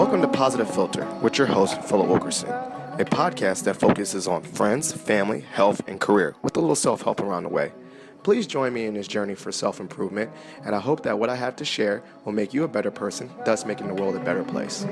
Welcome to Positive Filter with your host, Philip Wilkerson, a podcast that focuses on friends, family, health, and career with a little self-help around the way. Please join me in this journey for self-improvement, and I hope that what I have to share will make you a better person, thus making the world a better place.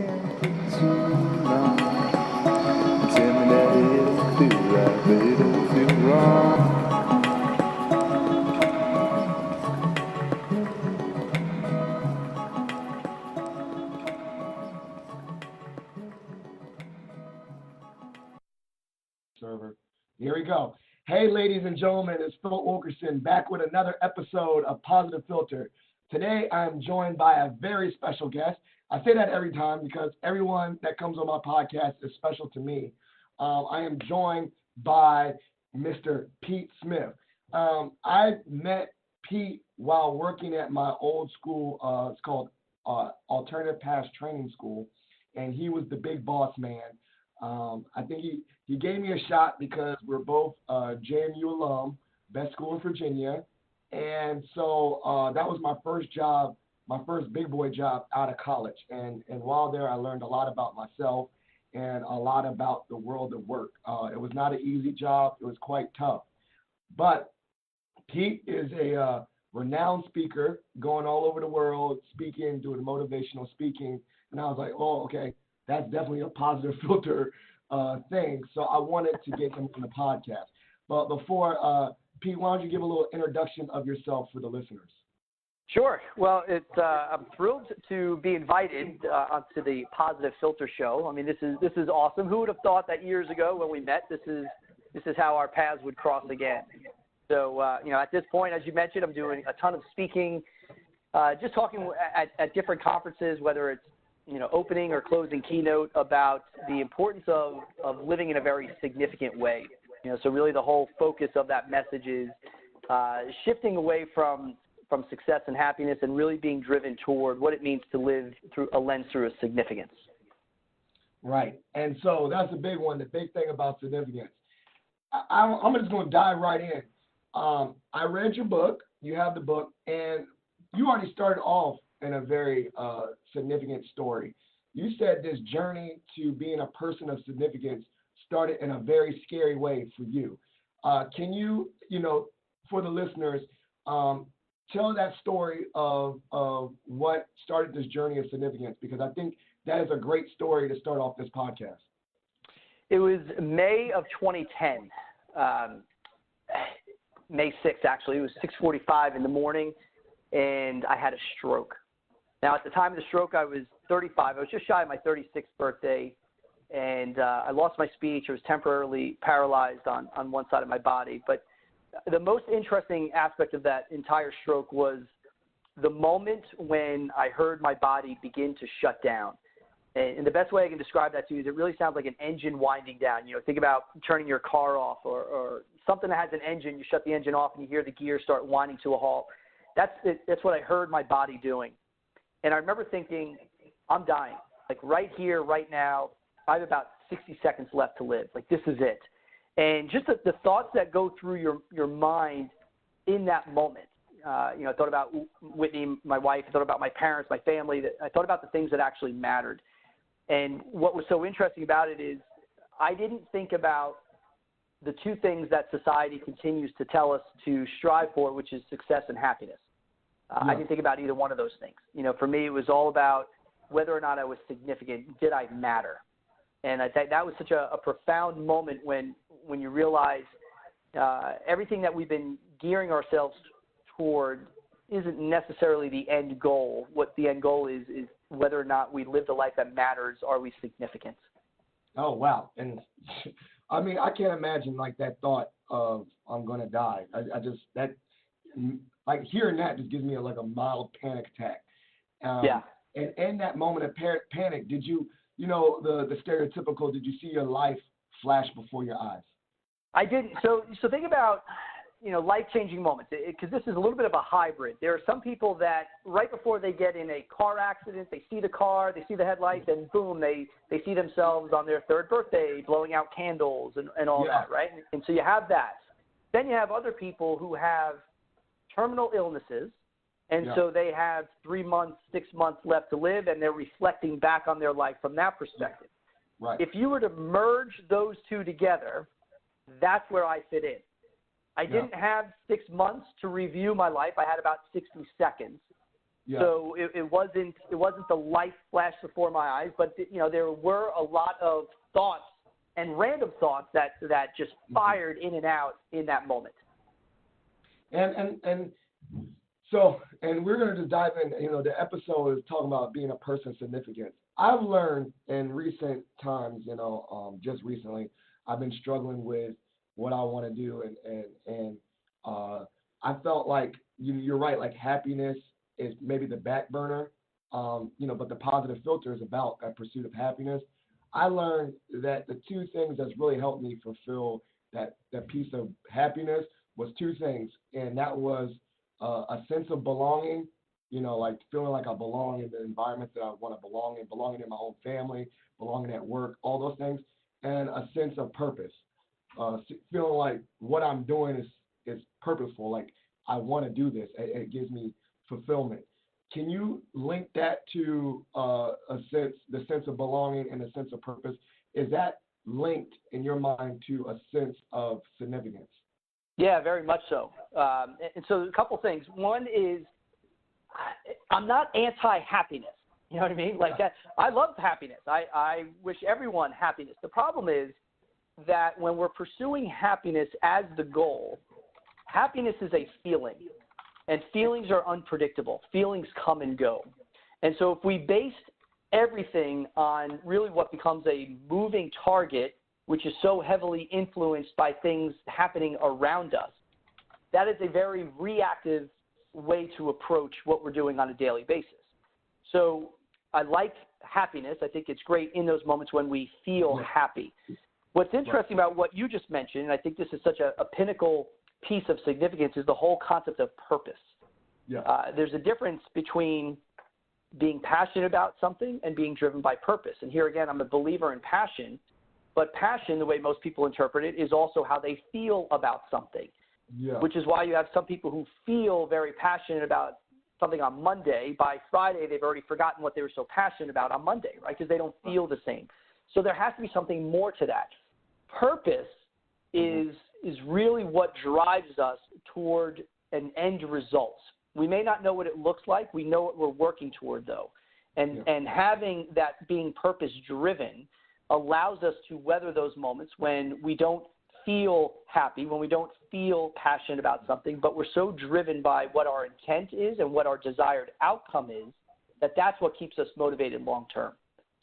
Server. Here we go. Hey, ladies and gentlemen, it's Phil Wilkerson back with another episode of Positive Filter. Today, I'm joined by a very special guest. I say that every time because everyone that comes on my podcast is special to me. I am joined by Mr. Pete Smith. I met Pete while working at my old school. It's called Alternative Path Training School, and he was the big boss man. I think he gave me a shot because we're both JMU alum, best school in Virginia. And so that was my first job, my first big boy job out of college. And while there, I learned a lot about myself and a lot about the world of work. It was not an easy job. It was quite tough. But Pete is a renowned speaker going all over the world, speaking, doing motivational speaking. And I was like, oh, okay. That's definitely a Positive Filter thing. So I wanted to get him on the podcast. But before, Pete, why don't you give a little introduction of yourself for the listeners? Sure. Well, I'm thrilled to be invited onto the Positive Filter show. I mean, this is awesome. Who would have thought that years ago when we met, this is how our paths would cross again? So, at this point, as you mentioned, I'm doing a ton of speaking, just talking at different conferences, whether it's opening or closing keynote about the importance of living in a very significant way. So really the whole focus of that message is shifting away from success and happiness and really being driven toward what it means to live through a lens through a significance. Right. And so that's a big one, the big thing about significance. I'm just going to dive right in. I read your book. You have the book, and you already started off in a very significant story. You said this journey to being a person of significance started in a very scary way for you. Can you, for the listeners, tell that story of what started this journey of significance? Because I think that is a great story to start off this podcast. It was May of 2010, May 6th, actually. It was 6:45 in the morning, and I had a stroke. Now, at the time of the stroke, I was 35. I was just shy of my 36th birthday, and I lost my speech. I was temporarily paralyzed on one side of my body. But the most interesting aspect of that entire stroke was the moment when I heard my body begin to shut down. And the best way I can describe that to you is it really sounds like an engine winding down. Think about turning your car off or something that has an engine. You shut the engine off and you hear the gears start winding to a halt. That's what I heard my body doing. And I remember thinking, I'm dying. Like right here, right now, I have about 60 seconds left to live. Like this is it. And just the thoughts that go through your mind in that moment. I thought about Whitney, my wife. I thought about my parents, my family. I thought about the things that actually mattered. And what was so interesting about it is I didn't think about the two things that society continues to tell us to strive for, which is success and happiness. I didn't think about either one of those things. For me, it was all about whether or not I was significant. Did I matter? And I think that was such a profound moment when you realize everything that we've been gearing ourselves toward isn't necessarily the end goal. What the end goal is whether or not we live the life that matters. Are we significant? Oh, wow. And I mean, I can't imagine like that thought of I'm going to die. Like hearing that just gives me a mild panic attack. Yeah. And in that moment of panic, did you, the stereotypical, did you see your life flash before your eyes? I did. So think about, life-changing moments, because this is a little bit of a hybrid. There are some people that right before they get in a car accident, they see the car, they see the headlights, and boom, they see themselves on their third birthday blowing out candles and all that, right? And so you have that. Then you have other people who have terminal illnesses And so they have 3 months, 6 months left to live, and they're reflecting back on their life from that perspective. Right. If you were to merge those two together, that's where I fit in. I didn't have 6 months to review my life. I had about 60 seconds. Yeah. So it wasn't the life flash before my eyes, but there were a lot of thoughts and random thoughts that just fired in and out in that moment. And so we're going to just dive in. The episode is talking about being a person of significance. I've learned in recent times, just recently, I've been struggling with what I want to do, and I felt like you're right. Like happiness is maybe the back burner, but the positive filter is about a pursuit of happiness. I learned that the two things that's really helped me fulfill that piece of happiness was two things, and that was a sense of belonging, like feeling like I belong in the environment that I want to belong in, belonging in my own family, belonging at work, all those things, and a sense of purpose, feeling like what I'm doing is purposeful, like I want to do this. It gives me fulfillment. Can you link that to the sense of belonging and a sense of purpose? Is that linked in your mind to a sense of significance? Yeah, very much so. And so a couple things. One is I'm not anti-happiness. You know what I mean? Like that. I love happiness. I wish everyone happiness. The problem is that when we're pursuing happiness as the goal, happiness is a feeling. And feelings are unpredictable. Feelings come and go. And so if we based everything on really what becomes a moving target, which is so heavily influenced by things happening around us, that is a very reactive way to approach what we're doing on a daily basis. So I like happiness. I think it's great in those moments when we feel happy. What's interesting about what you just mentioned, and I think this is such a pinnacle piece of significance, is the whole concept of purpose. Yeah. There's a difference between being passionate about something and being driven by purpose. And here again, I'm a believer in passion, but passion, the way most people interpret it, is also how they feel about something, which is why you have some people who feel very passionate about something on Monday. By Friday, they've already forgotten what they were so passionate about on Monday, right? Because they don't feel the same. So there has to be something more to that. Purpose is really what drives us toward an end result. We may not know what it looks like. We know what we're working toward, though. And having that being purpose-driven allows us to weather those moments when we don't feel happy, when we don't feel passionate about something, but we're so driven by what our intent is and what our desired outcome is that's what keeps us motivated long term.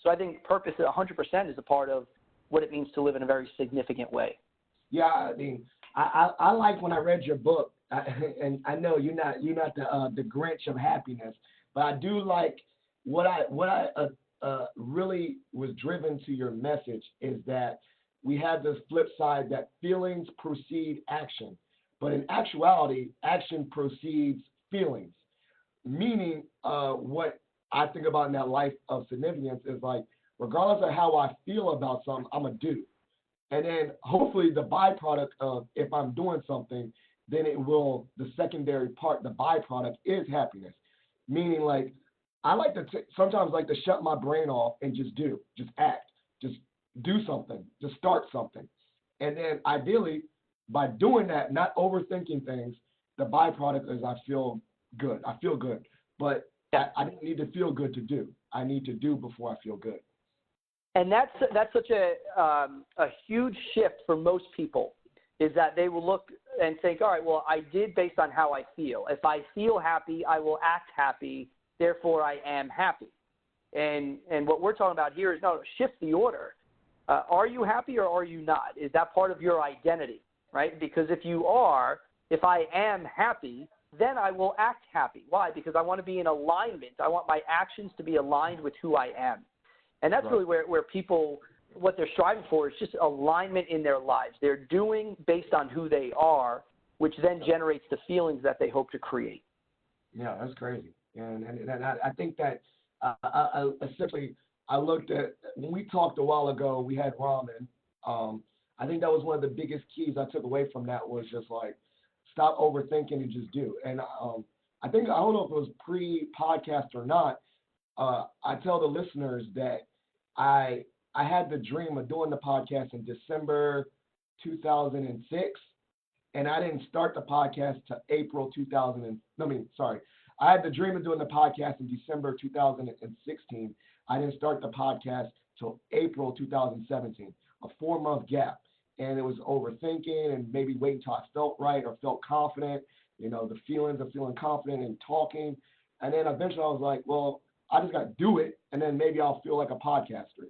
So I think purpose 100% is a part of what it means to live in a very significant way. Yeah, I mean, I like when I read your book, and I know you're not the Grinch of happiness, but I do like what I really was driven to your message is that we have this flip side that feelings precede action, but in actuality, action precedes feelings. Meaning, what I think about in that life of significance is like, regardless of how I feel about something, I'm gonna do. And then hopefully the byproduct of if I'm doing something, then the secondary part, the byproduct is happiness. Meaning like, I like to sometimes like to shut my brain off and just act, just do something, just start something. And then ideally, by doing that, not overthinking things, the byproduct is I feel good. But I don't need to feel good to do. I need to do before I feel good. And that's such a huge shift for most people, is that they will look and think, all right, well, I did based on how I feel. If I feel happy, I will act happy. Therefore, I am happy. And what we're talking about here is, no, shift the order. Are you happy or are you not? Is that part of your identity, right? Because if I am happy, then I will act happy. Why? Because I want to be in alignment. I want my actions to be aligned with who I am. And that's really where people, what they're striving for is just alignment in their lives. They're doing based on who they are, which then generates the feelings that they hope to create. Yeah, that's crazy. And I think that I looked at, when we talked a while ago, we had ramen. I think that was one of the biggest keys I took away from that was just like, stop overthinking and just do. And I think, I don't know if it was pre-podcast or not, I tell the listeners that I had the dream of doing the podcast in December 2006, and I didn't start the podcast to April 2000. I had the dream of doing the podcast in December 2016. I didn't start the podcast till April 2017, a 4-month gap. And it was overthinking and maybe waiting until I felt right or felt confident, the feelings of feeling confident and talking. And then eventually I was like, well, I just got to do it, and then maybe I'll feel like a podcaster.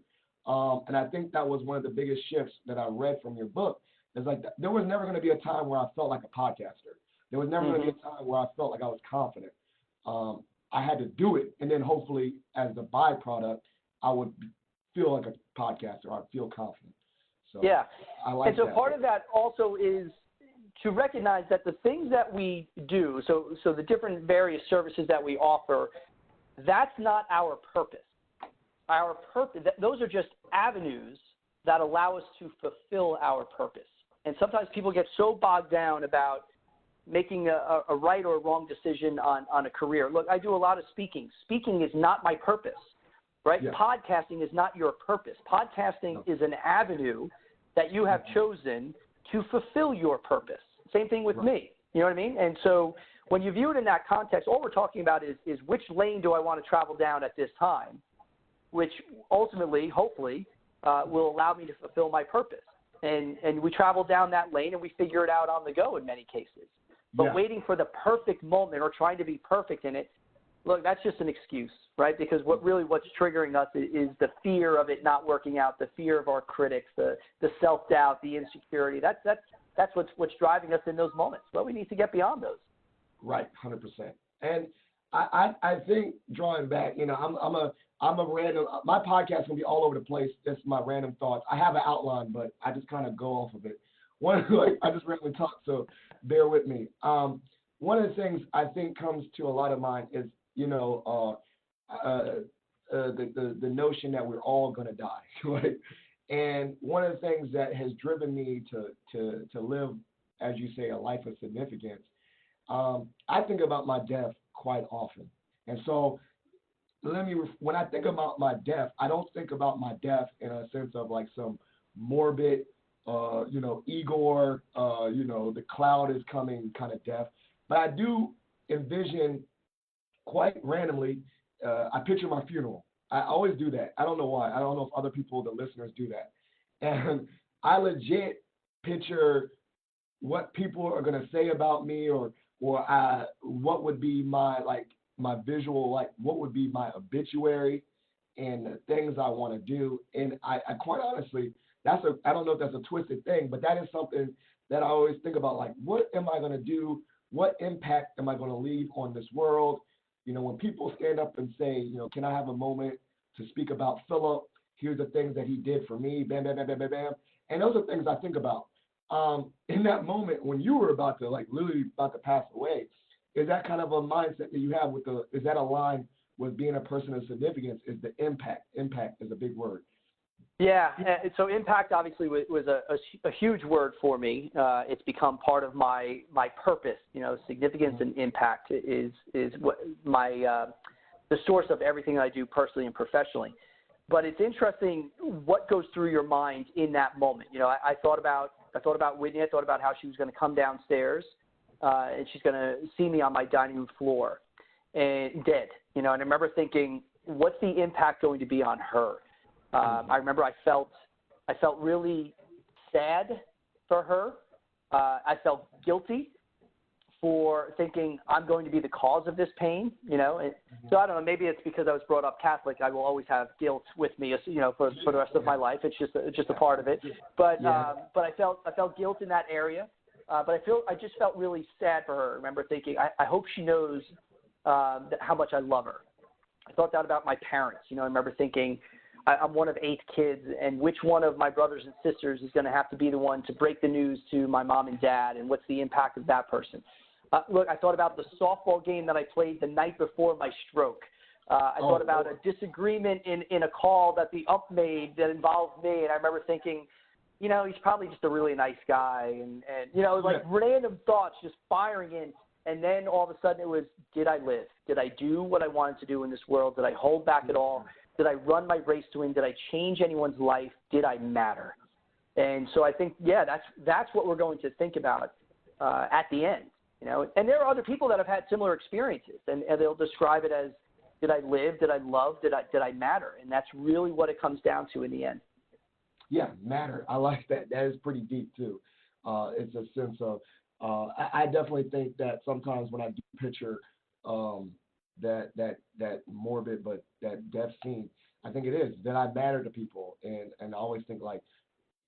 And I think that was one of the biggest shifts that I read from your book. It's like there was never going to be a time where I felt like a podcaster. There was never going to be a time where I felt like I was confident. I had to do it, and then hopefully as the byproduct, I would feel like a podcaster. I'd feel confident. So yeah. I like that. And so part of that also is to recognize that the things that we do, so the different various services that we offer, that's not our purpose. Our purpose, those are just avenues that allow us to fulfill our purpose. And sometimes people get so bogged down about making a right or a wrong decision on a career. Look, I do a lot of speaking. Speaking is not my purpose, right? Yeah. Podcasting is not your purpose. Podcasting is an avenue that you have chosen to fulfill your purpose. Same thing with me. You know what I mean? And so when you view it in that context, all we're talking about is which lane do I want to travel down at this time, which ultimately, hopefully, will allow me to fulfill my purpose. And we travel down that lane and we figure it out on the go in many cases. But waiting for the perfect moment or trying to be perfect in it, look, that's just an excuse, right? Because what's triggering us is the fear of it not working out, the fear of our critics, the self-doubt, the insecurity. That's what's driving us in those moments. Well, we need to get beyond those. Right, 100%. And I think drawing back, I'm a random. My podcast can be all over the place. That's my random thoughts. I have an outline, but I just kind of go off of it. I just randomly talk, so bear with me. One of the things I think comes to a lot of mind is, the notion that we're all going to die, right? And one of the things that has driven me to live, as you say, a life of significance, I think about my death quite often. And so when I think about my death, I don't think about my death in a sense of like some morbid, Igor, the cloud is coming kind of death. But I do envision quite randomly, I picture my funeral. I always do that. I don't know why. I don't know if other people, the listeners, do that. And I legit picture what people are going to say about me or what would be my visual, what would be my obituary and the things I want to do. And I quite honestly, I don't know if that's a twisted thing, but that is something that I always think about, like, what am I going to do? What impact am I going to leave on this world? When people stand up and say, can I have a moment to speak about Philip? Here's the things that he did for me, bam, bam, bam, bam, bam, bam. And those are things I think about. In that moment when you were about to, literally about to pass away, is that kind of a mindset that you have is that aligned with being a person of significance? Is the impact? Impact is a big word. Yeah. So impact obviously was a huge word for me. It's become part of my purpose. Significance and impact is what the source of everything I do personally and professionally. But it's interesting what goes through your mind in that moment. I thought about Whitney. I thought about how she was going to come downstairs and she's going to see me on my dining room floor and dead. And I remember thinking, what's the impact going to be on her? I remember I felt really sad for her. I felt guilty for thinking I'm going to be the cause of this pain, So I don't know, maybe it's because I was brought up Catholic. I will always have guilt with me, for the rest of my life. It's just a part of it. But I felt guilt in that area. But I just felt really sad for her. I remember thinking, I hope she knows how much I love her. I thought that about my parents. I remember thinking, I'm one of 8 kids, and which one of my brothers and sisters is going to have to be the one to break the news to my mom and dad, and what's the impact of that person? Look, I thought about the softball game that I played the night before my stroke. I thought about a disagreement in a call that the ump made that involved me, and I remember thinking, he's probably just a really nice guy, and random thoughts just firing in. And then all of a sudden it was, did I live? Did I do what I wanted to do in this world? Did I hold back at all? Did I run my race to win? Did I change anyone's life? Did I matter? And so I think, yeah, that's what we're going to think about at the end. You know, and there are other people that have had similar experiences, and they'll describe it as, did I live? Did I love? Did I matter? And that's really what it comes down to in the end. Yeah, matter. I like that. That is pretty deep too. It's a sense of. I definitely think that sometimes when I do picture that morbid but that death scene, I think it is that I matter to people, and I always think like,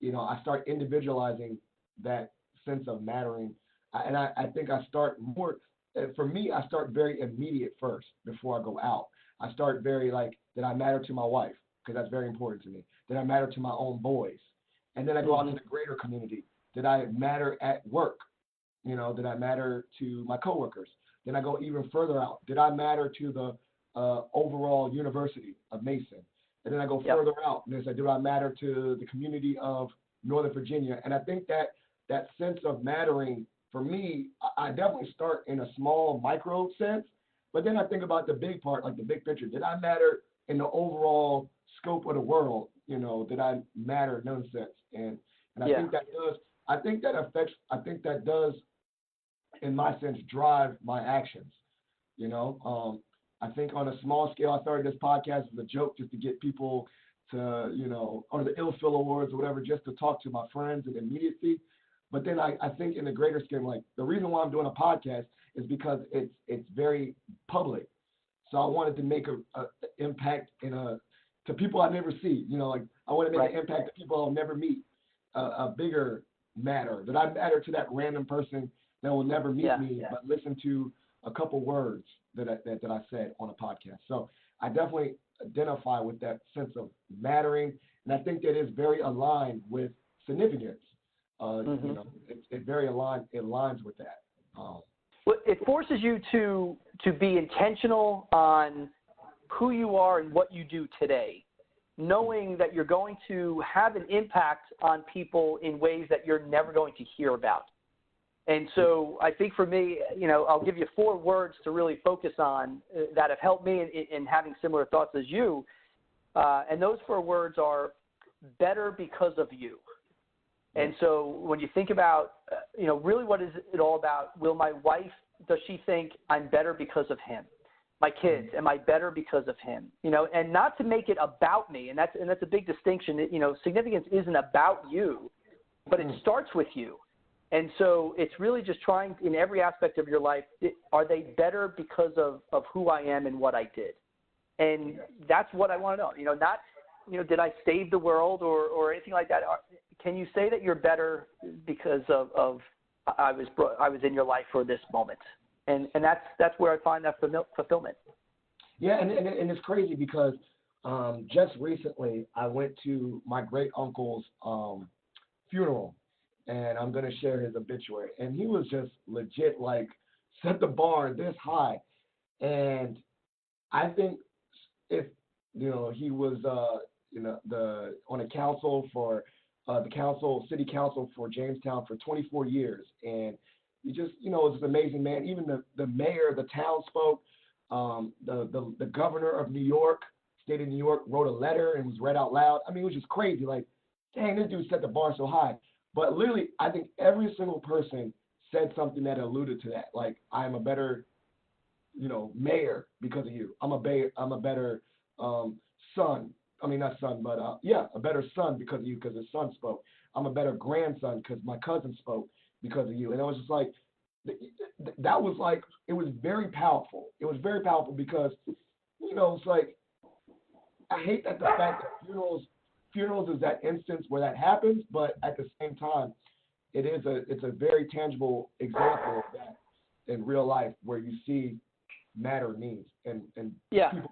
you know, I start individualizing that sense of mattering. And I think I start more, for me, I start very immediate first before I go out. I start very like, did I matter to my wife? Because that's very important to me. Did I matter to my own boys? And then I go out to the greater community. Did I matter at work? You know, did I matter to my coworkers? Then I go even further out. Did I matter to the overall University of Mason? And then I go further out and I say, do I matter to the community of Northern Virginia? And I think that sense of mattering, for me, I definitely start in a small micro sense, but then I think about the big part, like the big picture. Did I matter in the overall scope of the world? You know, did I matter in those sense? And I think that does. I think that does, in my sense, drive my actions. You know, I think on a small scale, I started this podcast as a joke just to get people to, you know, or the Ill Phil Awards or whatever, just to talk to my friends and immediacy. But then I think in the greater scheme, like the reason why I'm doing a podcast is because it's very public. So I wanted to make an impact to people I never see. You know, like I want to make an impact to people I'll never meet. A bigger matter, that I matter to that random person that will never meet me, but listen to a couple words that I said on a podcast. So I definitely identify with that sense of mattering, and I think that is very aligned with significance. You know, it very aligns with that. Well, it forces you to be intentional on who you are and what you do today, knowing that you're going to have an impact on people in ways that you're never going to hear about. And so I think for me, you know, I'll give you 4 words to really focus on that have helped me in having similar thoughts as you. And those 4 words are better because of you. And so when you think about, you know, really what is it all about? Will my wife, does she think I'm better because of him? My kids, am I better because of him? You know, and not to make it about me. And that's a big distinction. You know, significance isn't about you, but it starts with you. And so it's really just trying in every aspect of your life, are they better because of who I am and what I did? And that's what I want to know. You know, not, you know, did I save the world or anything like that? Can you say that you're better because of I was in your life for this moment? And that's where I find that fulfillment. Yeah, and it's crazy because just recently I went to my great uncle's funeral, and I'm going to share his obituary. And he was just legit, like, set the bar this high. And I think if, you know, he was, you know, on a council for city council for Jamestown for 24 years. And he just, you know, was an amazing man. Even the mayor of the town spoke. The governor of New York, state of New York, wrote a letter and was read out loud. I mean, it was just crazy. Like, dang, this dude set the bar so high. But literally, I think every single person said something that alluded to that. Like, I'm a better, you know, mayor because of you. I'm a better son. I mean, not son, but a better son because of you, because his son spoke. I'm a better grandson because my cousin spoke because of you. And it was just like, that was like, it was very powerful. It was very powerful because, you know, it's like, I hate that the fact that funerals is that instance where that happens, but at the same time, it's a very tangible example of that in real life where you see matter needs and people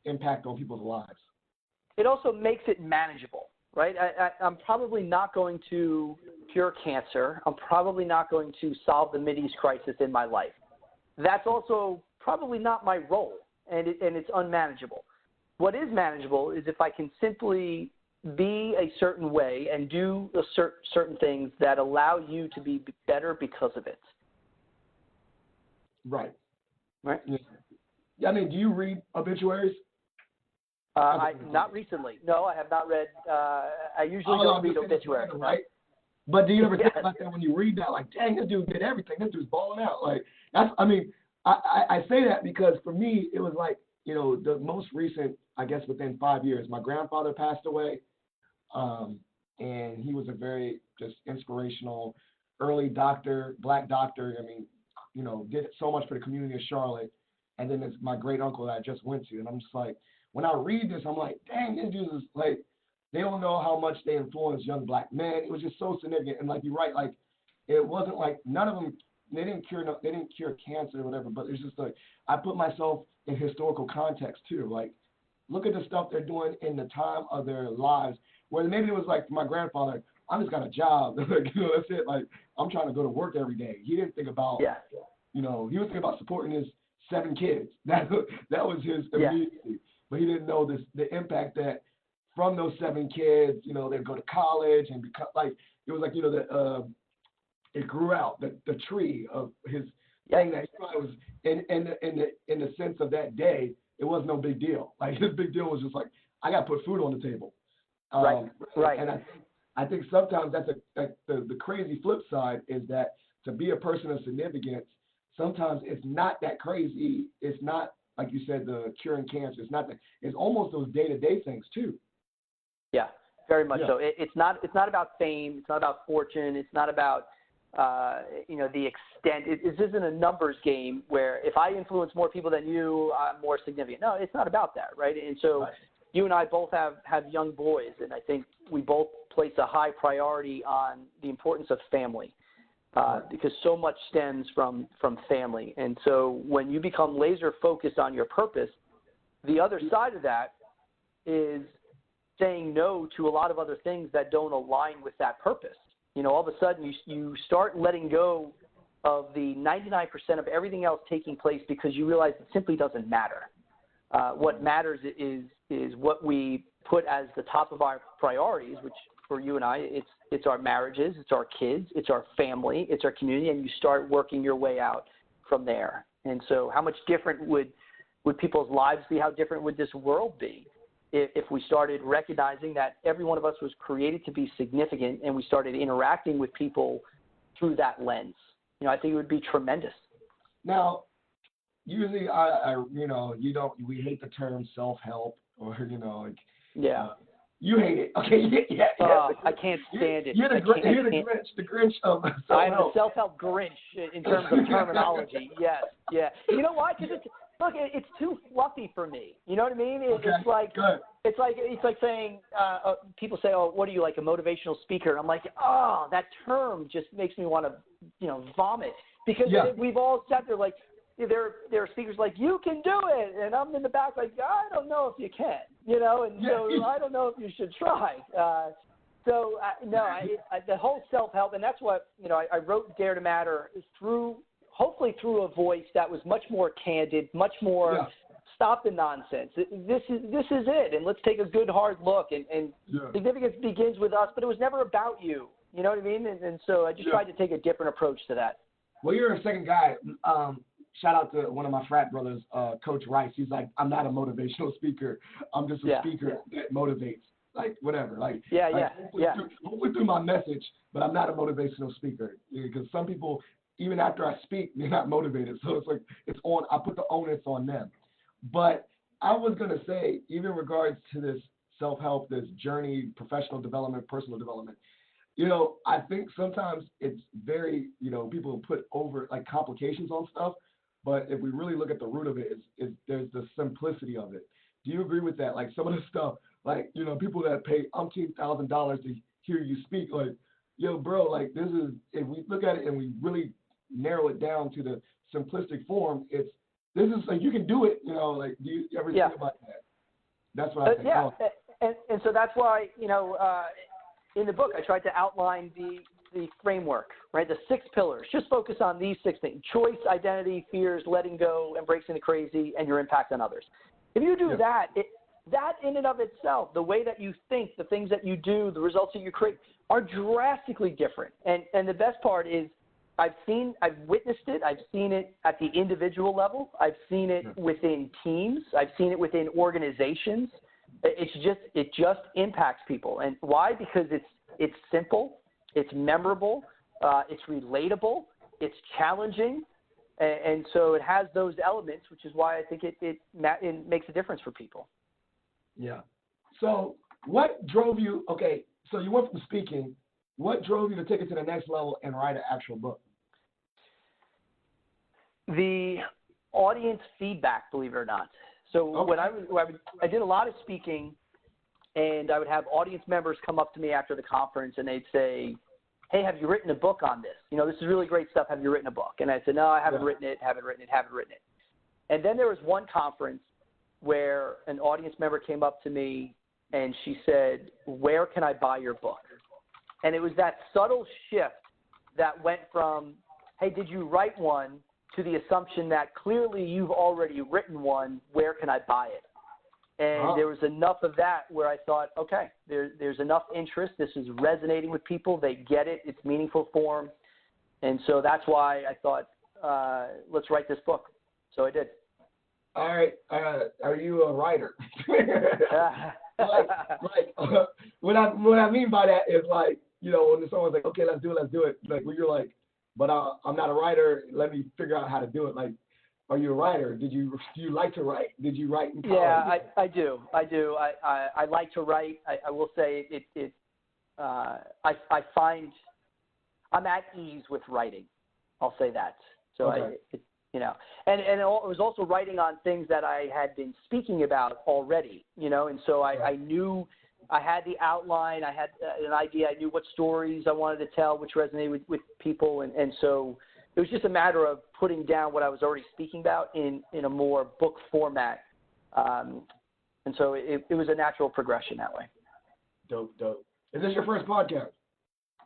impact on people's lives. It also makes it manageable, right? I'm probably not going to cure cancer. I'm probably not going to solve the Mideast crisis in my life. That's also probably not my role, and it's unmanageable. What is manageable is if I can simply be a certain way and do certain things that allow you to be better because of it. Right. Right. Yeah. I mean, do you read obituaries? Not recently. No, I have not read. I usually don't read obituaries. Right. But do you ever think Yes. about that when you read that? Like, dang, this dude did everything. This dude's balling out. Like, that's. I mean, I say that because for me, it was like, the most recent, I guess, within 5 years, my grandfather passed away, and he was a very just inspirational early doctor, black doctor. I mean, did so much for the community of Charlotte. And then it's my great uncle that I just went to, and I'm just like, when I read this, I'm like, dang, this dude is like, they don't know how much they influence young black men. It was just so significant, and like you're right, like it wasn't like none of them. They didn't cure cancer or whatever, but it's just like I put myself in historical context too. Like, look at the stuff they're doing in the time of their lives, where maybe it was like my grandfather. I just got a job, like, that's it. Like, I'm trying to go to work every day. He didn't think about, he was thinking about supporting his 7 kids. That was his immediacy. But he didn't know the impact that from those 7 kids, they'd go to college and become like, it was like, it grew out the tree of his thing that he probably was in the sense of that day. It was no big deal. Like, his big deal was just like, I got to put food on the table. Right. And I think sometimes that's the crazy flip side is that to be a person of significance, sometimes it's not that crazy. It's not, like you said, the curing cancer. It's almost those day-to-day things too. Yeah, very much so. It's not about fame. It's not about fortune. It's not about the extent. This isn't a numbers game where if I influence more people than you, I'm more significant. No, it's not about that, right? And so you and I both have young boys, and I think we both place a high priority on the importance of family. Because so much stems from family. And so when you become laser focused on your purpose, the other side of that is saying no to a lot of other things that don't align with that purpose. All of a sudden you start letting go of the 99% of everything else taking place because you realize it simply doesn't matter. What matters is what we put as the top of our priorities, which for you and I, it's our marriages, it's our kids, it's our family, it's our community, and you start working your way out from there. And so how much different would people's lives be? How different would this world be if we started recognizing that every one of us was created to be significant and we started interacting with people through that lens? I think it would be tremendous. Now, usually we hate the term self-help or, you hate it. Okay, yeah. I can't stand it. You're the Grinch of self-help. I'm the self-help Grinch in terms of terminology. Yes, yeah. You know why? Because it's too fluffy for me. You know what I mean? It's like saying people say, "Oh, what are you, like a motivational speaker?" I'm like, "Oh, that term just makes me want to, vomit." Because we've all sat there like. There are speakers like, you can do it, and I'm in the back like, I don't know if you can, and so I don't know if you should try. The whole self-help, and that's what, I wrote Dare to Matter hopefully through a voice that was much more candid, much more stop the nonsense. This is it, and let's take a good hard look, and significance begins with us, but it was never about you. You know what I mean? And so I just tried to take a different approach to that. Well, you're a second guy. Shout out to one of my frat brothers, Coach Rice. He's like, I'm not a motivational speaker. I'm just a speaker that motivates, like whatever. Hopefully through my message, but I'm not a motivational speaker because some people, even after I speak, they're not motivated. So it's like I put the onus on them. But I was gonna say, even in regards to this self-help, this journey, professional development, personal development. I think sometimes it's very, people put over like complications on stuff. But if we really look at the root of it, is there's the simplicity of it. Do you agree with that? Like some of the stuff, like, people that pay $1,000 to hear you speak, like, yo, bro, like this is, if we look at it and we really narrow it down to the simplistic form, this is like, you can do it, like, do you ever think about that? That's what I think. And so that's why, in the book, I tried to outline the framework, right? The 6 pillars. Just focus on these 6 things: choice, identity, fears, letting go, embracing the crazy, and your impact on others. If you do that in and of itself, the way that you think, the things that you do, the results that you create are drastically different. And the best part is I've witnessed it. I've seen it at the individual level. I've seen it within teams. I've seen it within organizations. It just impacts people. And why? Because it's simple, it's memorable, it's relatable, it's challenging, and so it has those elements, which is why I think it makes a difference for people. Yeah. So what drove you? Okay, so you went from speaking. What drove you to take it to the next level and write an actual book? The audience feedback, believe it or not. So when I did a lot of speaking, and I would have audience members come up to me after the conference, and they'd say, "Hey, have you written a book on this? You know, this is really great stuff. Have you written a book?" And I said, "No, I haven't written it. And then there was one conference where an audience member came up to me, and she said, "Where can I buy your book?" And it was that subtle shift that went from, "Hey, did you write one?" to the assumption that clearly you've already written one. Where can I buy it? And there was enough of that where I thought, okay, there's enough interest. This is resonating with people. They get it. It's meaningful for them. And so that's why I thought, let's write this book. So I did. All right. Are you a writer? What I mean by that is like, you know, when someone's like, okay, let's do it. Like when you're like, but I'm not a writer. Let me figure out how to do it. Like, are you a writer? Do you like to write? Did you write in college? Yeah, I do. I like to write. I will say I find I'm at ease with writing. I'll say that. So okay. And it was also writing on things that I had been speaking about already, you know, and so I knew I had the outline, I had an idea, I knew what stories I wanted to tell, which resonated with people, and so it was just a matter of putting down what I was already speaking about in a more book format, and so it was a natural progression that way. Dope. Is this your first podcast?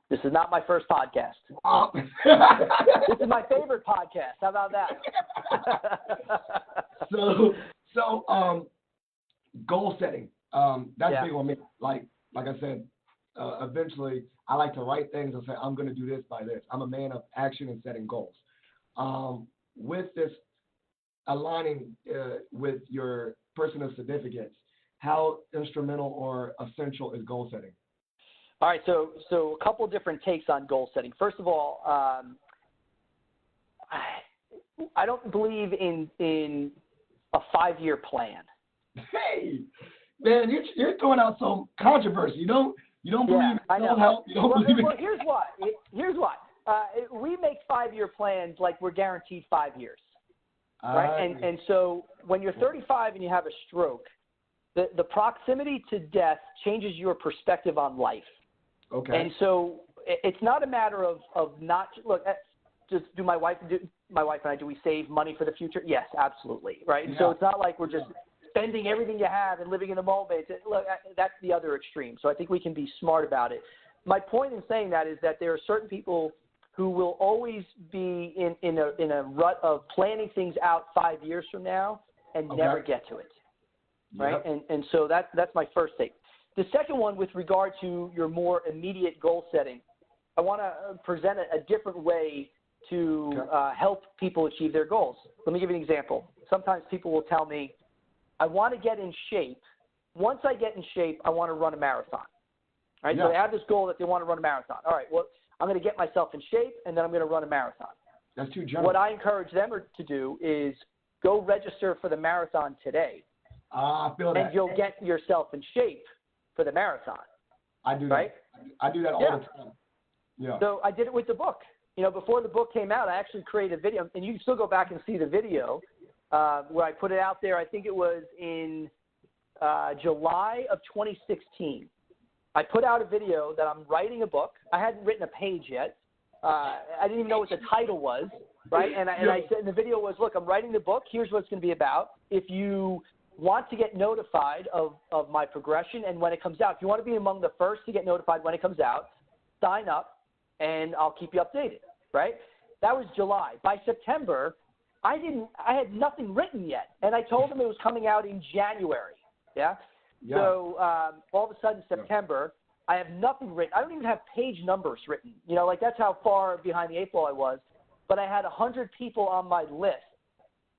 This is not my first podcast. Oh. This is my favorite podcast. How about that? So, goal setting. That's big on me. Like I said, eventually I like to write things and say, I'm going to do this by this. I'm a man of action and setting goals. With this aligning with your personal significance, how instrumental or essential is goal setting? All right, so a couple different takes on goal setting. First of all, I don't believe in a 5-year plan. Hey, man, you're throwing out some controversy. You don't believe in self-help. You don't believe in. Well, here's why. We make 5-year plans like we're guaranteed 5 years, right? And so when you're 35 and you have a stroke, the proximity to death changes your perspective on life. Okay. And so it's not a matter of not look. Just do my wife and I, do we save money for the future? Yes, absolutely, right? And so it's not like we're just spending everything you have and living in the moment. Look, that's the other extreme. So I think we can be smart about it. My point in saying that is that there are certain people who will always be in a rut of planning things out 5 years from now and never get to it, right? Yep. And so that's my first take. The second one, with regard to your more immediate goal setting, I want to present a different way to help people achieve their goals. Let me give you an example. Sometimes people will tell me, I want to get in shape. Once I get in shape, I want to run a marathon. Right? So they have this goal that they want to run a marathon. All right, well, I'm going to get myself in shape, and then I'm going to run a marathon. That's too general. What I encourage them to do is go register for the marathon today. I feel that. And you'll get yourself in shape for the marathon. I do that. Right? I do that all the time. Yeah. So I did it with the book. You know, before the book came out, I actually created a video, and you can still go back and see the video where I put it out there. I think it was in July of 2016. I put out a video that I'm writing a book. I hadn't written a page yet. I didn't even know what the title was, right? And I said, and the video was, look, I'm writing the book. Here's what it's going to be about. If you want to get notified of my progression and when it comes out, if you want to be among the first to get notified when it comes out, sign up, and I'll keep you updated, right? That was July. By September, I had nothing written yet, and I told them it was coming out in January, So all of a sudden, September, I have nothing written. I don't even have page numbers written. You know, like that's how far behind the 8 ball I was. But I had 100 people on my list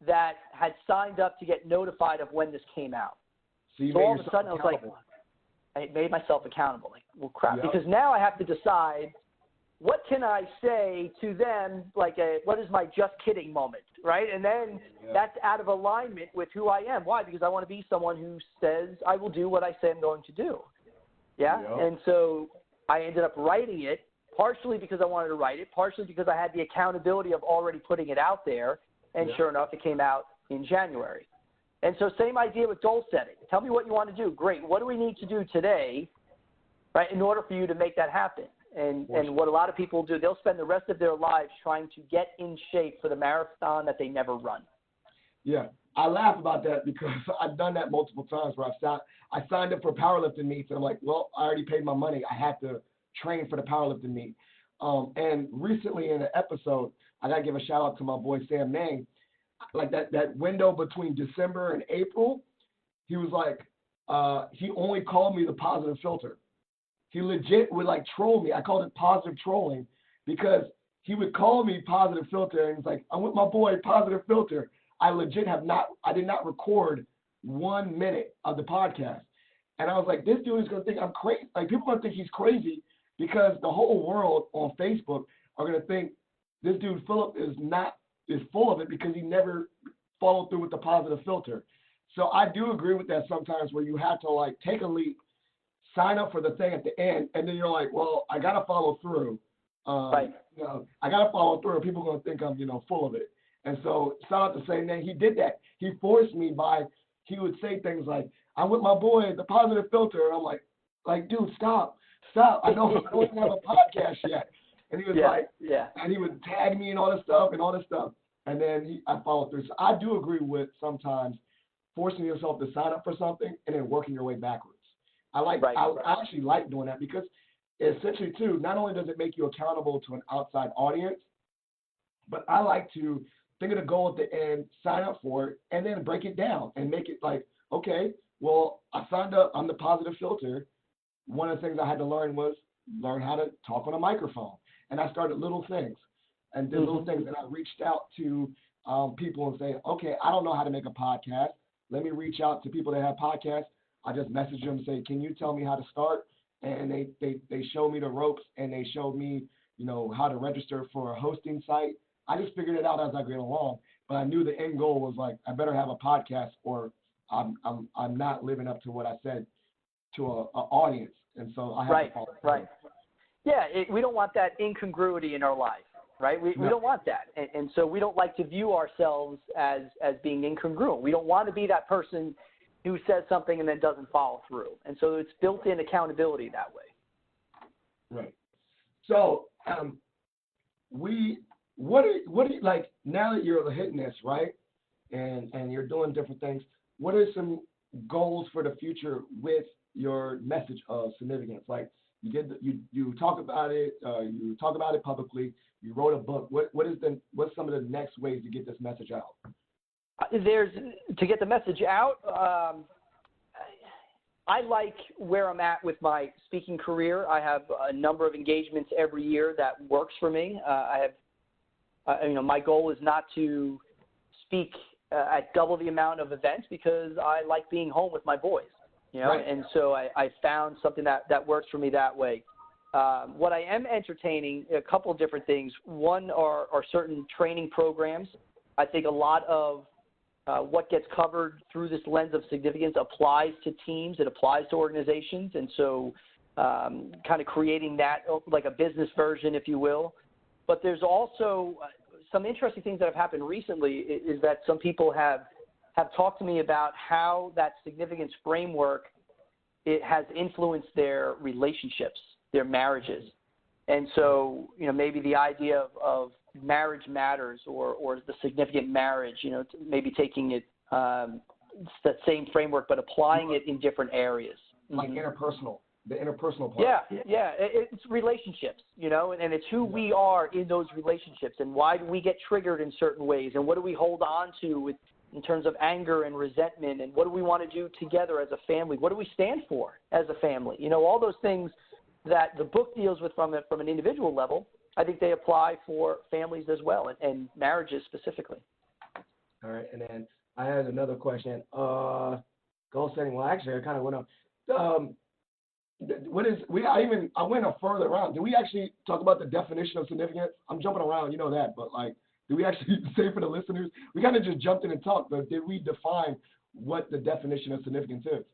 that had signed up to get notified of when this came out. So all of a sudden I was like, I made myself accountable. Like, well, crap. Yep. Because now I have to decide, what can I say to them, like what is my just kidding moment, right? And then that's out of alignment with who I am. Why? Because I want to be someone who says I will do what I say I'm going to do. Yeah? Yep. And so I ended up writing it, partially because I wanted to write it, partially because I had the accountability of already putting it out there. And sure enough, it came out in January. And so same idea with goal setting. Tell me what you want to do. Great. What do we need to do today, right, in order for you to make that happen? And what a lot of people do, they'll spend the rest of their lives trying to get in shape for the marathon that they never run. Yeah. I laugh about that because I've done that multiple times where I signed up for powerlifting meets, and I'm like, well, I already paid my money. I have to train for the powerlifting meet. And recently in an episode, I got to give a shout out to my boy Sam Nang. Like that window between December and April, he was like, he only called me the positive filter. He legit would like troll me. I called it positive trolling because he would call me positive filter, and he's like, I'm with my boy positive filter. I did not record 1 minute of the podcast. And I was like, this dude is going to think I'm crazy. Like, people are going to think he's crazy because the whole world on Facebook are going to think this dude Philip is full of it because he never followed through with the positive filter. So I do agree with that sometimes, where you have to like take a leap, sign up for the thing at the end, and then you're like, well, I got to follow through. Right. You know, I got to follow through, or people are going to think I'm, full of it. And so shout out to saying that he did that. He forced me he would say things like, I'm with my boy, the positive filter. And I'm like, dude, stop. I don't even have a podcast yet. And he was and he would tag me and all this stuff. And then I followed through. So I do agree with sometimes forcing yourself to sign up for something and then working your way backwards. I actually like doing that because essentially too, not only does it make you accountable to an outside audience, but I like to think of the goal at the end, sign up for it, and then break it down and make it like, okay, well, I signed up. I'm the positive filter. One of the things I had to learn how to talk on a microphone. And I started little things and did little things. And I reached out to people and say, okay, I don't know how to make a podcast. Let me reach out to people that have podcasts. I just message them and say, can you tell me how to start? And they showed me the ropes, and they showed me, how to register for a hosting site. I just figured it out as I went along. But I knew the end goal was like, I better have a podcast, or I'm not living up to what I said to an audience. And so I have to follow through. Right. Yeah, we don't want that incongruity in our life, right? We don't want that. And so we don't like to view ourselves as being incongruent. We don't want to be that person who says something and then doesn't follow through. And so it's built-in accountability that way. Right. So what do you like now that you're hitting this, right? And you're doing different things, what are some goals for the future with your message of significance? Like, you talk about it, you talk about it publicly, you wrote a book. What's some of the next ways to get this message out? To get the message out, I like where I'm at with my speaking career. I have a number of engagements every year that works for me. I have, my goal is not to speak at double the amount of events because I like being home with my boys. Right. And so I found something that works for me that way. What I am entertaining, a couple of different things. One are certain training programs. I think a lot of what gets covered through this lens of significance applies to teams. It applies to organizations. And so kind of creating that like a business version, if you will. But there's also some interesting things that have happened recently is that some people have talked to me about how that significance framework, it has influenced their relationships, their marriages. And so, maybe the idea of marriage matters or the significant marriage, maybe taking it, that same framework, but applying it in different areas. Like the interpersonal part. Yeah. It's relationships, and it's who we are in those relationships and why do we get triggered in certain ways and what do we hold on to in terms of anger and resentment, and what do we want to do together as a family? What do we stand for as a family? All those things that the book deals with from an individual level, I think they apply for families as well, and marriages specifically. All right, and then I had another question. Goal setting. Well, actually, I kind of went up. I went a further round. Did we actually talk about the definition of significance? I'm jumping around, you know that, but like, did we actually say for the listeners? We kind of just jumped in and talked, but did we define what the definition of significance is?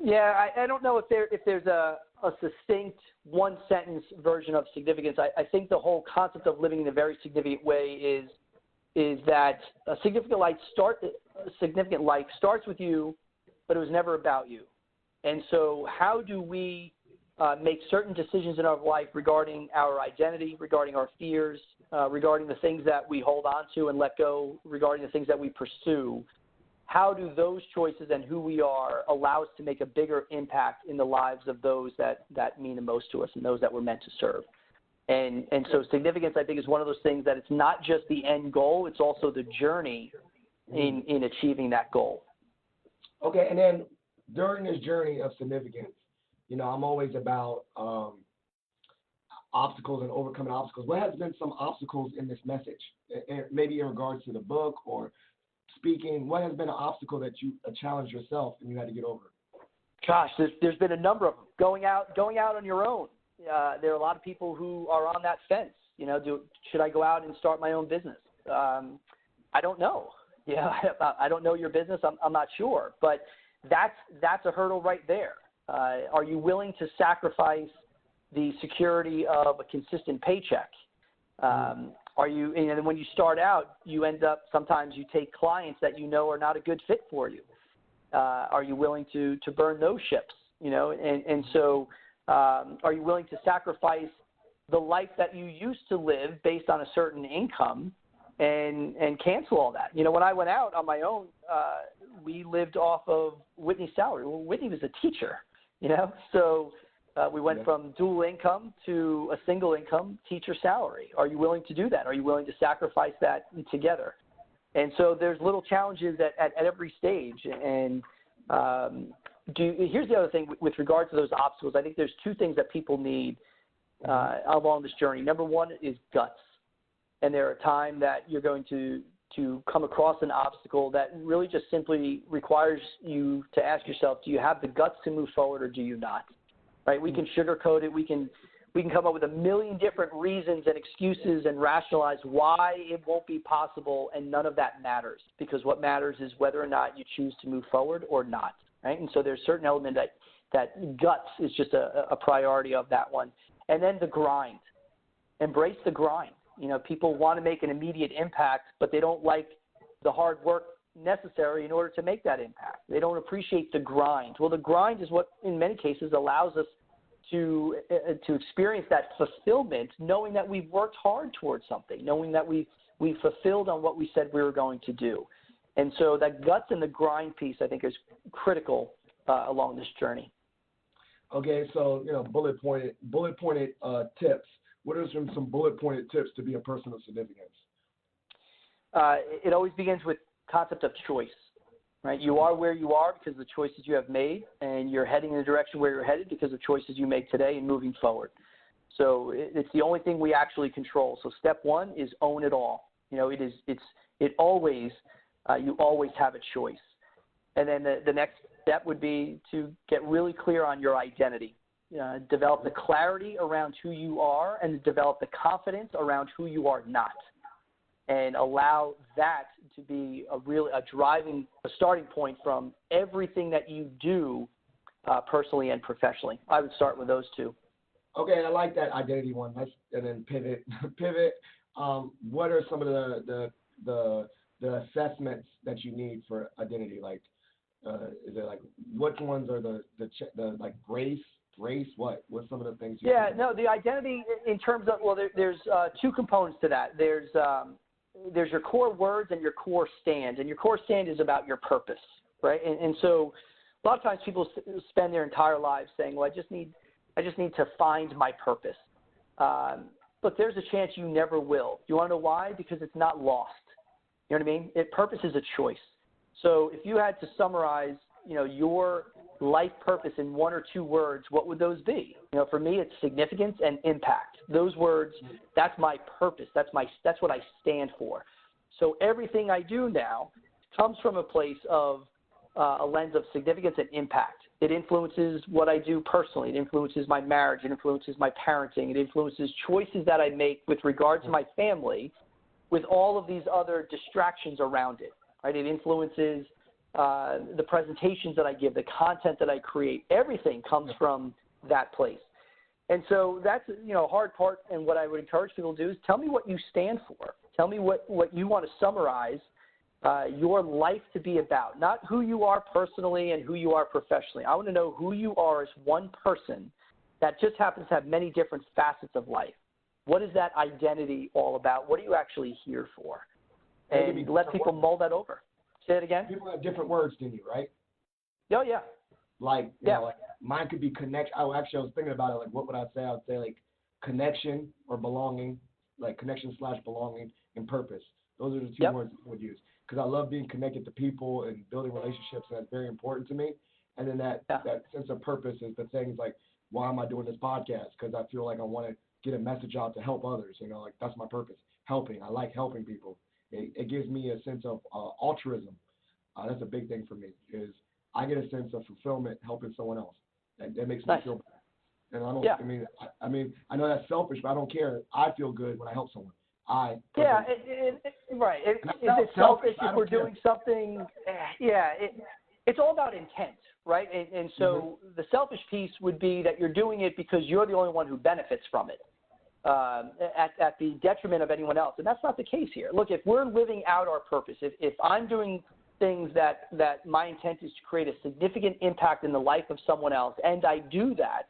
Yeah, I don't know if there's a succinct one sentence version of significance. I think the whole concept of living in a very significant way is that a significant life starts with you, but it was never about you. And so how do we make certain decisions in our life regarding our identity, regarding our fears, regarding the things that we hold on to and let go, regarding the things that we pursue? How do those choices and who we are allow us to make a bigger impact in the lives of those that mean the most to us and those that we're meant to serve? And so significance, I think, is one of those things that it's not just the end goal, it's also the journey in achieving that goal. Okay, and then during this journey of significance, you know, I'm always about obstacles and overcoming obstacles. What has been some obstacles in this message, maybe in regards to the book or speaking? What has been an obstacle that you challenged yourself and you had to get over? Gosh, there's been a number of them. Going out on your own. There are a lot of people who are on that fence. You know, should I go out and start my own business? I don't know. Yeah, I don't know your business. I'm not sure, but that's a hurdle right there. Are you willing to sacrifice the security of a consistent paycheck? Are you? And when you start out, you end up sometimes you take clients that you know are not a good fit for you. Are you willing to burn those ships? You know, and so are you willing to sacrifice the life that you used to live based on a certain income and cancel all that? You know, when I went out on my own, we lived off of Whitney's salary. Well, Whitney was a teacher, you know, so we went from dual income to a single income teacher salary. Are you willing to do that? Are you willing to sacrifice that together? And so there's little challenges at every stage. And here's the other thing with regard to those obstacles. I think there's two things that people need along this journey. Number one is guts. And there are times that you're going to come across an obstacle that really just simply requires you to ask yourself, do you have the guts to move forward or do you not? Right? We can sugarcoat it. We can come up with a million different reasons and excuses and rationalize why it won't be possible, and none of that matters, because what matters is whether or not you choose to move forward or not. Right? And so there's a certain element that guts is just a priority of that one. And then the grind. Embrace the grind. You know, people want to make an immediate impact, but they don't like the hard work necessary in order to make that impact. They don't appreciate the grind. Well, the grind is what, in many cases, allows us to experience that fulfillment, knowing that we've worked hard towards something, knowing that we fulfilled on what we said we were going to do. And so that guts and the grind piece, I think, is critical along this journey. Okay, so, you know, bullet pointed tips. What are some bullet pointed tips to be a person of significance? It always begins with concept of choice, right? You are where you are because of the choices you have made, and you're heading in the direction where you're headed because of choices you make today and moving forward. So it's the only thing we actually control. So step one is own it all. You know, you always have a choice. And then the next step would be to get really clear on your identity. Develop the clarity around who you are and develop the confidence around who you are not, and allow that to be a starting point from everything that you do personally and professionally. I would start with those two. Okay, I like that identity one. And then pivot. What are some of the assessments that you need for identity? Like, is it like, which ones are the like race, what's some of the things you the identity in terms of, well, there's two components to that. There's your core words and your core stand, and your core stand is about your purpose, right? And so a lot of times people spend their entire lives saying, well, I just need to find my purpose. Look, there's a chance you never will. You want to know why? Because it's not lost. You know what I mean? Purpose is a choice. So if you had to summarize, you know, your life purpose in one or two words, what would those be? You know, for me, it's significance and impact. Those words, that's my purpose. That's what I stand for. So everything I do now comes from a place of a lens of significance and impact. It influences what I do personally. It influences my marriage. It influences my parenting. It influences choices that I make with regard to my family, with all of these other distractions around it. Right? It influences the presentations that I give, the content that I create. Everything comes from that place. And so that's, you know, a hard part, and what I would encourage people to do is tell me what you stand for. Tell me what you want to summarize your life to be about, not who you are personally and who you are professionally. I want to know who you are as one person that just happens to have many different facets of life. What is that identity all about? What are you actually here for? And let people mull that over. Say it again. People have different words than you, right? Oh, yeah. Like, you know, like mine could be connection. I was thinking about it. Like, what would I say? I would say like connection or belonging, like connection/belonging and purpose. Those are the two words I would use, because I love being connected to people and building relationships. And that's very important to me. And then that sense of purpose is the things like, why am I doing this podcast? Because I feel like I want to get a message out to help others. You know, like that's my purpose. Helping. I like helping people. It gives me a sense of altruism. That's a big thing for me, is I get a sense of fulfillment helping someone else. That makes me feel better. And I don't. I mean, I know that's selfish, but I don't care. I feel good when I help someone. Right. Is it selfish if we're doing something? It's all about intent, right? And so the selfish piece would be that you're doing it because you're the only one who benefits from it, at the detriment of anyone else. And that's not the case here. Look, if we're living out our purpose, if I'm doing things that my intent is to create a significant impact in the life of someone else, and I do that,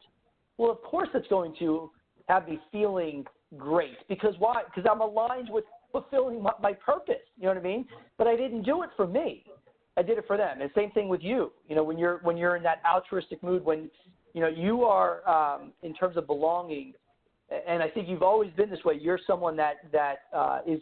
well, of course it's going to have me feeling great. Because why? Because I'm aligned with fulfilling my purpose. You know what I mean? But I didn't do it for me. I did it for them. And same thing with you. You know, when you're in that altruistic mood, when you know you are in terms of belonging, and I think you've always been this way. You're someone that is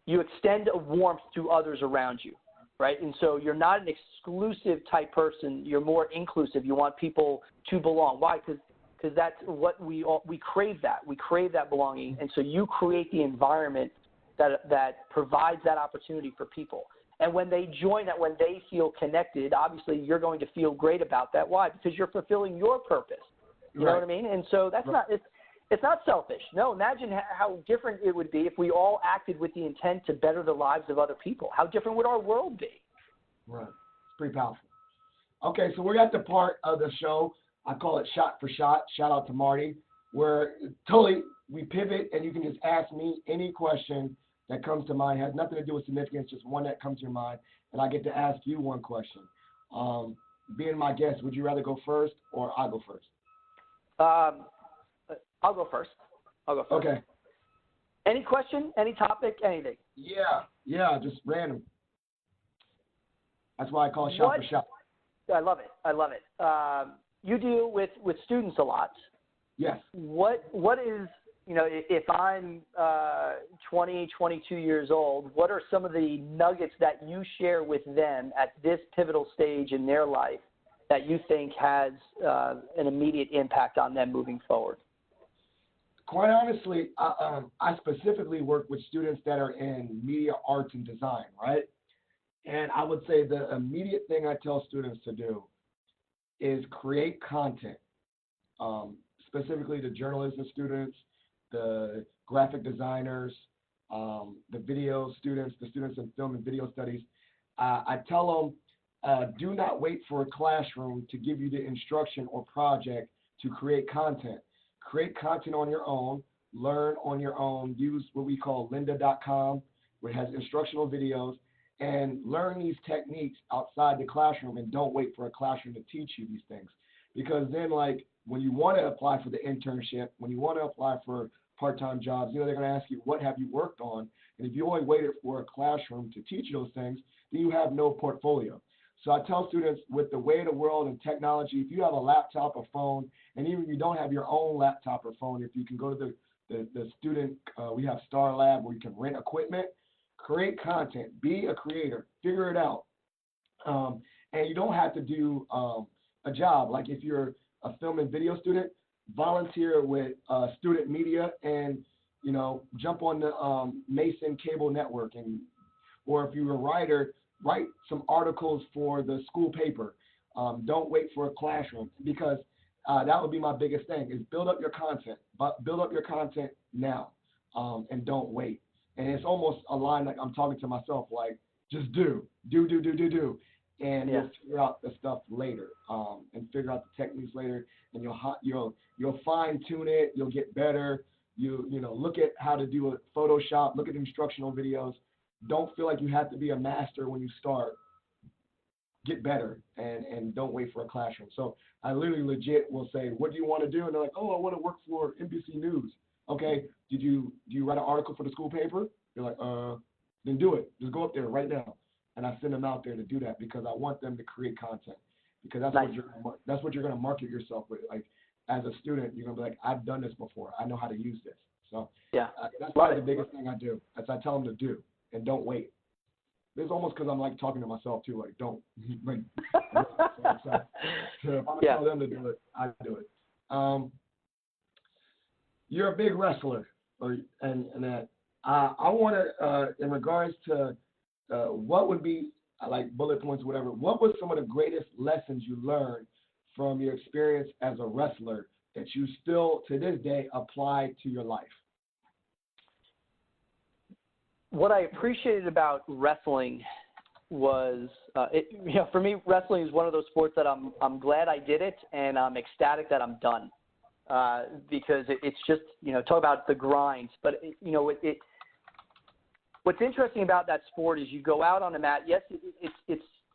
you extend a warmth to others around you, right? And so you're not an exclusive type person. You're more inclusive. You want people to belong. Why? Because that's what we crave that. We crave that belonging. And so you create the environment that provides that opportunity for people. And when they join that, when they feel connected, obviously you're going to feel great about that. Why? Because you're fulfilling your purpose. You know what I mean? And so that's it's not selfish. No, imagine how different it would be if we all acted with the intent to better the lives of other people. How different would our world be? Right. It's pretty powerful. Okay, so we're at the part of the show, I call it shot for shot. Shout out to Marty, where we pivot and you can just ask me any question that comes to mind. It has nothing to do with significance, just one that comes to your mind, and I get to ask you one question. Being my guest, would you rather go first or I go first? I'll go first. Okay. Any question, any topic, anything? Yeah, just random. That's why I call it shot for shot. I love it. You deal with students a lot. Yes. What is, you know, if I'm 20, 22 years old, what are some of the nuggets that you share with them at this pivotal stage in their life that you think has an immediate impact on them moving forward? Quite honestly, I specifically work with students that are in media arts and design, right? And I would say the immediate thing I tell students to do is create content, specifically the journalism students, the graphic designers, the video students, the students in film and video studies. I tell them, do not wait for a classroom to give you the instruction or project to create content. Create content on your own, learn on your own, use what we call lynda.com, where it has instructional videos, and learn these techniques outside the classroom, and don't wait for a classroom to teach you these things. Because then, like, when you want to apply for the internship, when you want to apply for part-time jobs, you know, they're going to ask you, what have you worked on? And if you only waited for a classroom to teach you those things, then you have no portfolio. So I tell students, with the way of the world and technology, if you have a laptop or phone, and even if you don't have your own laptop or phone, if you can go to the student, we have Star Lab where you can rent equipment, create content, be a creator, figure it out. And you don't have to do a job. Like if you're a film and video student, volunteer with student media and, jump on the Mason Cable Network. Or if you're a writer, write some articles for the school paper. Don't wait for a classroom, because that would be my biggest thing, is build up your content. But build up your content now, and don't wait. And it's almost a line like I'm talking to myself, like, just do. And you'll figure out the stuff later, and figure out the techniques later, and you'll fine tune it. You'll get better. You look at how to do a Photoshop. Look at instructional videos. Don't feel like you have to be a master when you start. Get better, and don't wait for a classroom. So I literally legit will say, what do you want to do? And they're like, oh, I want to work for NBC News. Okay, do you write an article for the school paper? You're like, then do it. Just go up there right now. And I send them out there to do that, because I want them to create content, because that's what you're going to market yourself with. Like, as a student, you're going to be like, I've done this before. I know how to use this. So that's probably the biggest thing I do. That's I tell them to do, and don't wait. It's almost because I'm like talking to myself too, like don't. Like, so if I'm gonna tell them to do it, I do it. You're a big wrestler, and that I want to, in regards to what would be like bullet points, or whatever. What was some of the greatest lessons you learned from your experience as a wrestler that you still to this day apply to your life? What I appreciated about wrestling was, for me, wrestling is one of those sports that I'm glad I did it, and I'm ecstatic that I'm done, because it's just, talk about the grind. But what's interesting about that sport is you go out on the mat. Yes,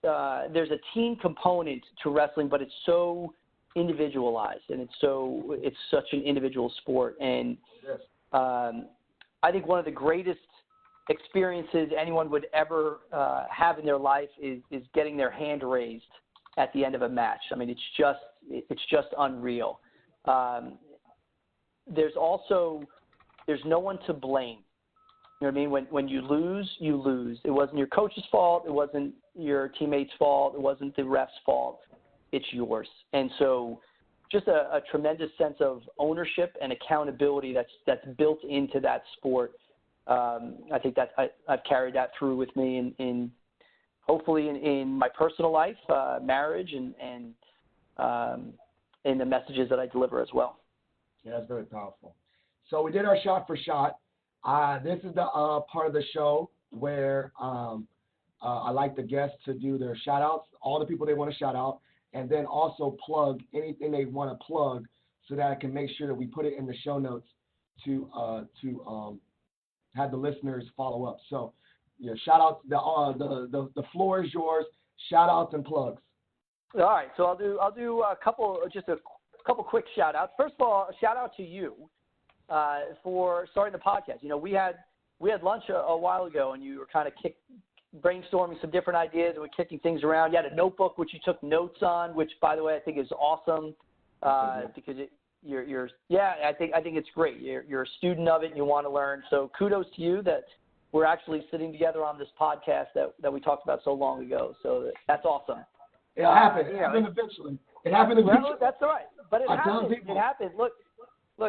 there's a team component to wrestling, but it's so individualized, and it's such an individual sport. And I think one of the greatest experiences anyone would ever have in their life is getting their hand raised at the end of a match. I mean, it's just unreal. There's no one to blame. You know what I mean? When you lose, you lose. It wasn't your coach's fault. It wasn't your teammate's fault. It wasn't the ref's fault. It's yours. And so just a tremendous sense of ownership and accountability that's built into that sport. I think that I've carried that through with me in hopefully in my personal life, marriage, and in the messages that I deliver as well. Yeah, that's very powerful. So we did our shot for shot. This is the part of the show where I like the guests to do their shout outs, all the people they want to shout out, and then also plug anything they want to plug, so that I can make sure that we put it in the show notes to have the listeners follow up. So, shout out, the floor is yours. Shout outs and plugs. All right, so I'll do a couple quick shout outs. First of all, a shout out to you for starting the podcast. We had lunch a while ago, and you were kind of brainstorming some different ideas, and we're kicking things around. You had a notebook which you took notes on, which, by the way, I think is awesome, because I think it's great. You're a student of it, and you want to learn. So kudos to you that we're actually sitting together on this podcast that we talked about so long ago. So that's awesome. It happened. It happened eventually. Well, that's all right. But it happened. It happened. Look,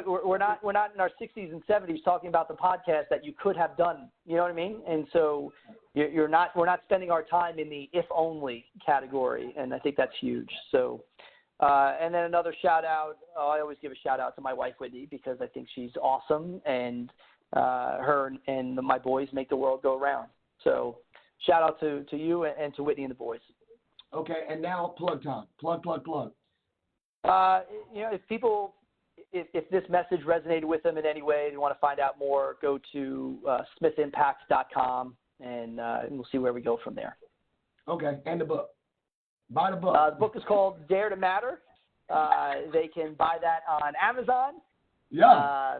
we're not in our 60s and 70s talking about the podcast that you could have done. You know what I mean? And so we're not spending our time in the if only category, and I think that's huge. So. And then another shout out. I always give a shout out to my wife Whitney, because I think she's awesome, and her and my boys make the world go round. So shout out to you and to Whitney and the boys. Okay, and now plug time. Plug. If this message resonated with them in any way, they want to find out more, go to smithimpact.com, and we'll see where we go from there. Okay, and the book. Buy the book. The book is called Dare to Matter. They can buy that on Amazon. Yeah.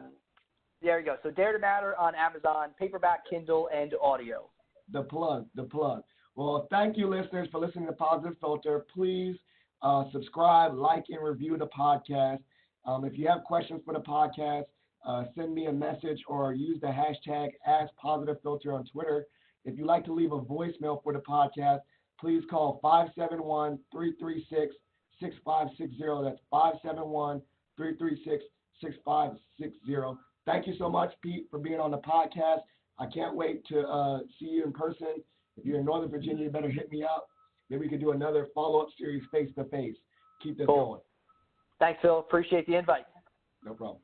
There you go. So Dare to Matter on Amazon, paperback, Kindle, and audio. The plug. Well, thank you, listeners, for listening to Positive Filter. Please subscribe, like, and review the podcast. If you have questions for the podcast, send me a message or use the hashtag AskPositiveFilter on Twitter. If you'd like to leave a voicemail for the podcast, please call 571-336-6560. That's 571-336-6560. Thank you so much, Pete, for being on the podcast. I can't wait to see you in person. If you're in Northern Virginia, you better hit me up. Maybe we could do another follow-up series face-to-face. Keep this going. Thanks, Phil. Appreciate the invite. No problem.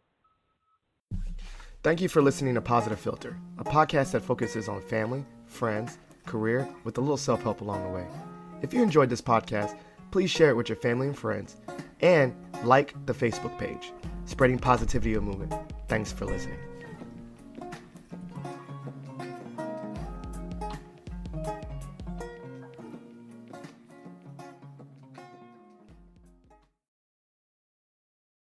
Thank you for listening to Positive Filter, a podcast that focuses on family, friends, career, with a little self-help along the way. If you enjoyed this podcast, please share it with your family and friends, and like the Facebook page, Spreading Positivity of Movement. Thanks for listening.